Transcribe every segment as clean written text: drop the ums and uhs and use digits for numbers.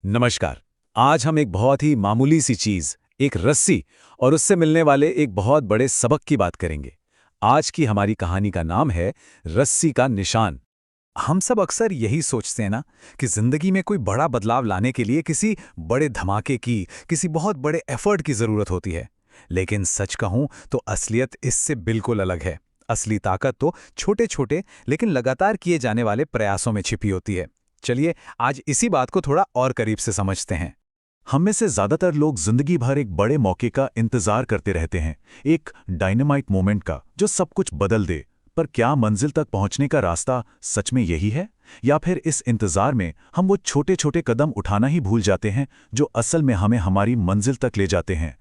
नमस्कार। आज हम एक बहुत ही मामूली सी चीज, एक रस्सी और उससे मिलने वाले एक बहुत बड़े सबक की बात करेंगे। आज की हमारी कहानी का नाम है रस्सी का निशान। हम सब अक्सर यही सोचते हैं ना कि जिंदगी में कोई बड़ा बदलाव लाने के लिए किसी बड़े धमाके की, किसी बहुत बड़े एफर्ट की जरूरत होती है। लेकिन सच कहूं तो असलियत इससे बिल्कुल अलग है। असली ताकत तो छोटे छोटे लेकिन लगातार किए जाने वाले प्रयासों में छिपी होती है। चलिए आज इसी बात को थोड़ा और करीब से समझते हैं। हम में से ज्यादातर लोग जिंदगी भर एक बड़े मौके का इंतजार करते रहते हैं, एक डायनामाइट मोमेंट का जो सब कुछ बदल दे। पर क्या मंजिल तक पहुंचने का रास्ता सच में यही है, या फिर इस इंतजार में हम वो छोटे छोटे कदम उठाना ही भूल जाते हैं जो असल में हमें हमारी मंजिल तक ले जाते हैं।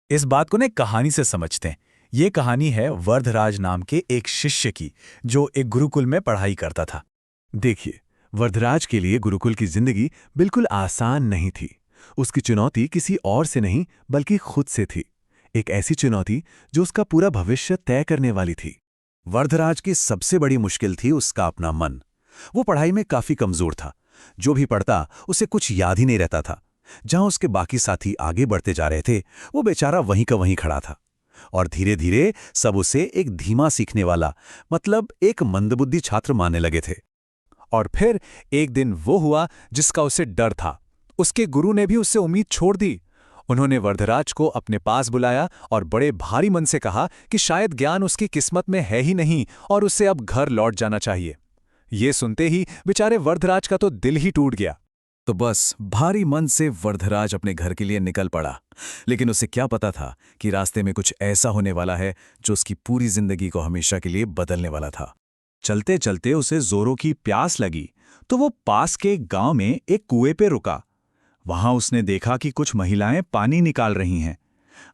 इस बात को ने कहानी से समझते हैं। ये कहानी है वरदराज नाम के एक शिष्य की, जो एक गुरुकुल में पढ़ाई करता था। देखिए, वरदराज के लिए गुरुकुल की जिंदगी बिल्कुल आसान नहीं थी। उसकी चुनौती किसी और से नहीं बल्कि खुद से थी। एक ऐसी चुनौती जो उसका पूरा भविष्य तय करने वाली थी। वरदराज की सबसे बड़ी मुश्किल थी उसका अपना मन। वो पढ़ाई में काफी कमजोर था। जो भी पढ़ता उसे कुछ याद ही नहीं रहता था। जहां उसके बाकी साथी आगे बढ़ते जा रहे थे, वो बेचारा वहीं का वहीं खड़ा था। और धीरे धीरे सब उसे एक धीमा सीखने वाला, मतलब एक मंदबुद्धि छात्र मानने लगे थे। और फिर एक दिन वो हुआ जिसका उसे डर था। उसके गुरु ने भी उससे उम्मीद छोड़ दी। उन्होंने वरदराज को अपने पास बुलाया और बड़े भारी मन से कहा कि शायद ज्ञान उसकी किस्मत में है ही नहीं और उसे अब घर लौट जाना चाहिए। ये सुनते ही बेचारे वरदराज का तो दिल ही टूट गया। तो बस भारी मन से वरदराज अपने घर के लिए निकल पड़ा। लेकिन उसे क्या पता था कि रास्ते में कुछ ऐसा होने वाला है जो उसकी पूरी जिंदगी को हमेशा के लिए बदलने वाला था। चलते चलते उसे जोरों की प्यास लगी, तो वो पास के एक गांव में एक कुएं पे रुका। वहां उसने देखा कि कुछ महिलाएं पानी निकाल रही हैं।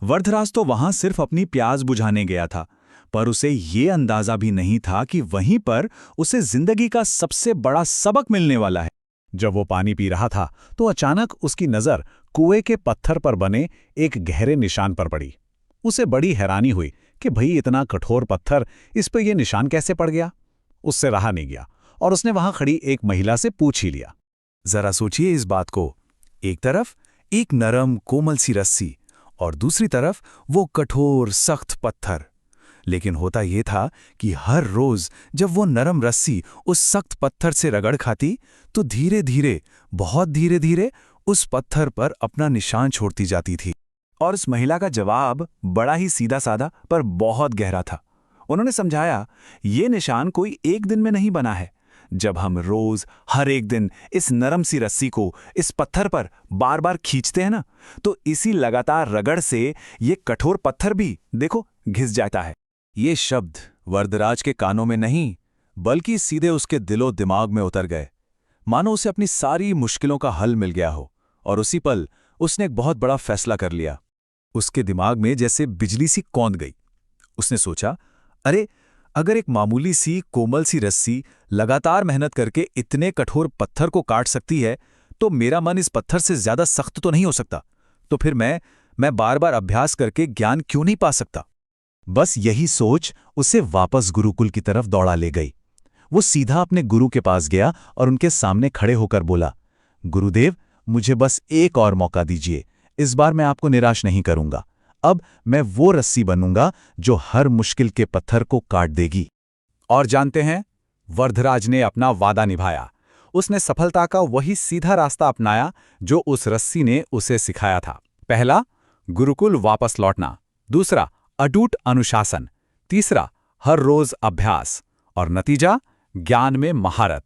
वरदराज तो वहां सिर्फ अपनी प्यास बुझाने गया था, पर उसे ये अंदाजा भी नहीं था कि वहीं पर उसे जिंदगी का सबसे बड़ा सबक मिलने वाला है। जब वो पानी पी रहा था तो अचानक उसकी नजर कुएं के पत्थर पर बने एक गहरे निशान पर पड़ी। उसे बड़ी हैरानी हुई कि भाई इतना कठोर पत्थर, इस पर यह निशान कैसे पड़ गया। उससे रहा नहीं गया और उसने वहां खड़ी एक महिला से पूछ ही लिया। जरा सोचिए इस बात को, एक तरफ एक नरम कोमल सी रस्सी और दूसरी तरफ वो कठोर सख्त पत्थर। लेकिन होता यह था कि हर रोज जब वो नरम रस्सी उस सख्त पत्थर से रगड़ खाती, तो धीरे धीरे, बहुत धीरे धीरे उस पत्थर पर अपना निशान छोड़ती जाती थी। और उस महिला का जवाब बड़ा ही सीधा साधा पर बहुत गहरा था। उन्होंने समझाया, ये निशान कोई एक दिन में नहीं बना है। जब हम रोज हर एक दिन इस नरम सी रस्सी को इस पत्थर पर बार बार खींचते हैं ना, तो इसी लगातार रगड़ से ये कठोर पत्थर भी देखो घिस जाता है। ये शब्द वरदराज के कानों में नहीं बल्कि सीधे उसके दिलो दिमाग में उतर गए, मानो उसे अपनी सारी मुश्किलों का हल मिल गया हो। और उसी पल उसने एक बहुत बड़ा फैसला कर लिया। उसके दिमाग में जैसे बिजली सी कौंध गई। उसने सोचा, अरे अगर एक मामूली सी कोमल सी रस्सी लगातार मेहनत करके इतने कठोर पत्थर को काट सकती है, तो मेरा मन इस पत्थर से ज्यादा सख्त तो नहीं हो सकता। तो फिर मैं बार बार अभ्यास करके ज्ञान क्यों नहीं पा सकता। बस यही सोच उसे वापस गुरुकुल की तरफ दौड़ा ले गई। वो सीधा अपने गुरु के पास गया और उनके सामने खड़े होकर बोला, गुरुदेव, मुझे बस एक और मौका दीजिए। इस बार मैं आपको निराश नहीं करूंगा। अब मैं वो रस्सी बनूंगा जो हर मुश्किल के पत्थर को काट देगी। और जानते हैं, वरदराज ने अपना वादा निभाया। उसने सफलता का वही सीधा रास्ता अपनाया जो उस रस्सी ने उसे सिखाया था। पहला, गुरुकुल वापस लौटना। दूसरा, अटूट अनुशासन। तीसरा, हर रोज अभ्यास। और नतीजा, ज्ञान में महारत।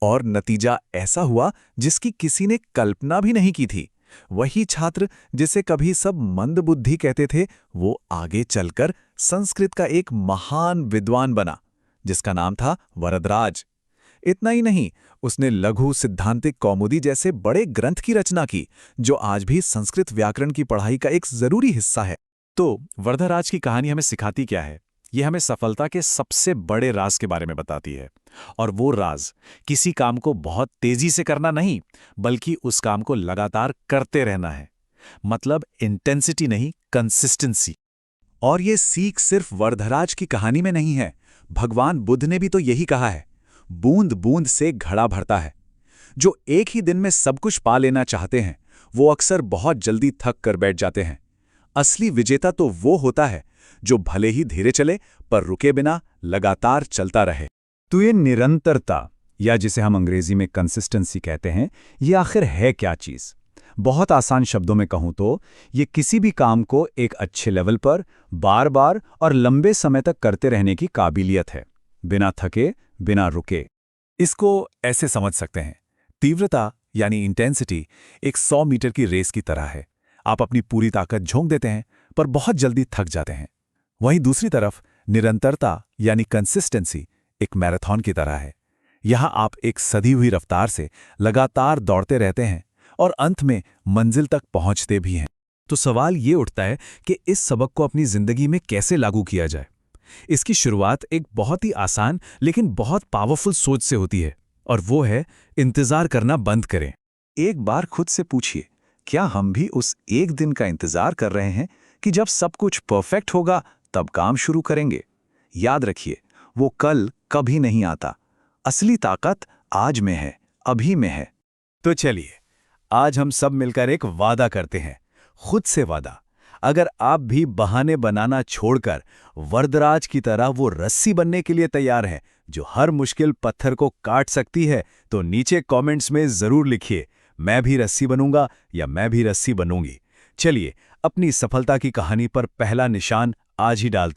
और नतीजा ऐसा हुआ जिसकी किसी ने कल्पना भी नहीं की थी। वही छात्र जिसे कभी सब मंदबुद्धि कहते थे, वो आगे चलकर संस्कृत का एक महान विद्वान बना, जिसका नाम था वरदराज। इतना ही नहीं, उसने लघु सिद्धांतिक कौमुदी जैसे बड़े ग्रंथ की रचना की, जो आज भी संस्कृत व्याकरण की पढ़ाई का एक जरूरी हिस्सा है। तो वरदराज की कहानी हमें सिखाती क्या है? यह हमें सफलता के सबसे बड़े राज के बारे में बताती है। और वो राज किसी काम को बहुत तेजी से करना नहीं, बल्कि उस काम को लगातार करते रहना है। मतलब इंटेंसिटी नहीं, कंसिस्टेंसी। और ये सीख सिर्फ वरदराज की कहानी में नहीं है। भगवान बुद्ध ने भी तो यही कहा है, बूंद बूंद से घड़ा भरता है। जो एक ही दिन में सब कुछ पा लेना चाहते हैं वो अक्सर बहुत जल्दी थक कर बैठ जाते हैं। असली विजेता तो वो होता है जो भले ही धीरे चले पर रुके बिना लगातार चलता रहे। तो ये निरंतरता, या जिसे हम अंग्रेजी में कंसिस्टेंसी कहते हैं, ये आखिर है क्या चीज़? बहुत आसान शब्दों में कहूँ तो ये किसी भी काम को एक अच्छे लेवल पर बार बार और लंबे समय तक करते रहने की काबिलियत है, बिना थके, बिना रुके। इसको ऐसे समझ सकते हैं, तीव्रता यानी इंटेंसिटी एक 100 मीटर की रेस की तरह है। आप अपनी पूरी ताकत झोंक देते हैं पर बहुत जल्दी थक जाते हैं। वहीं दूसरी तरफ निरंतरता यानी कंसिस्टेंसी एक मैराथन की तरह है। यहाँ आप एक सधी हुई रफ्तार से लगातार दौड़ते रहते हैं और अंत में मंजिल तक पहुंचते भी हैं। तो सवाल ये उठता है कि इस सबक को अपनी जिंदगी में कैसे लागू किया जाए। इसकी शुरुआत एक बहुत ही आसान लेकिन बहुत पावरफुल सोच से होती है, और वो है इंतजार करना बंद करें। एक बार खुद से पूछिए, क्या हम भी उस एक दिन का इंतजार कर रहे हैं कि जब सब कुछ परफेक्ट होगा तब काम शुरू करेंगे? याद रखिए, वो कल कभी नहीं आता। असली ताकत आज में है, अभी में है। तो चलिए, आज हम सब मिलकर एक वादा करते हैं, खुद से वादा। अगर आप भी बहाने बनाना छोड़कर वरदराज की तरह वो रस्सी बनने के लिए तैयार हैं जो हर मुश्किल पत्थर को काट सकती है, तो नीचे कमेंट्स में जरूर लिखिए, मैं भी रस्सी बनूंगा या मैं भी रस्सी बनूंगी। चलिए, अपनी सफलता की कहानी पर पहला निशान आज ही डालते हैं।